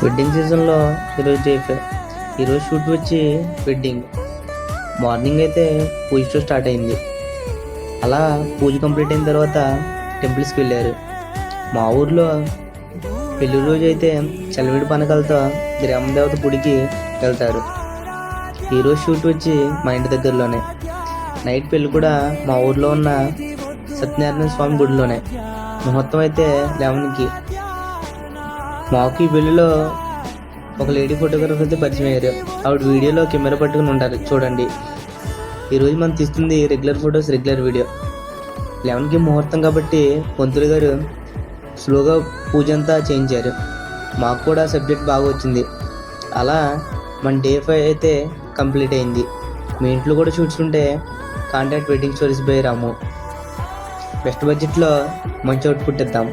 Wedding సీజన్లో ఈరోజు day ఈరోజు షూట్ వచ్చి వెడ్డింగ్ మార్నింగ్ అయితే పూజతో స్టార్ట్ అయింది. అలా పూజ కంప్లీట్ అయిన తర్వాత టెంపుల్స్కి వెళ్ళారు. మా ఊర్లో పెళ్లి రోజు అయితే చలివిడి పనకలతో గ్రామదేవత గుడికి వెళ్తారు. ఈరోజు షూట్ వచ్చి మా ఇంటి దగ్గరలోనే. నైట్ పెళ్ళి కూడా మా ఊర్లో ఉన్న సత్యనారాయణ స్వామి గుడిలోనే. ముహూర్తం అయితే 11కి. మాకు ఈ పెళ్లిలో ఒక లేడీ ఫోటోగ్రాఫర్ అయితే పరిచయం అయ్యారు. ఆవిడ వీడియోలో కెమెరా పట్టుకుని ఉంటారు, చూడండి. ఈరోజు మనం తీస్తుంది రెగ్యులర్ ఫొటోస్, రెగ్యులర్ వీడియో. 11కి ముహూర్తం కాబట్టి పంతులు గారు స్లోగా పూజ అంతా చేయించారు. మాకు కూడా సబ్జెక్ట్ బాగా వచ్చింది. అలా మన డే 5 అయితే కంప్లీట్ అయింది. మీ ఇంట్లో కూడా షూట్స్ ఉంటే contact wedding stories by Ramu. Best బడ్జెట్లో మంచి అవుట్పుట్ ఇద్దాం.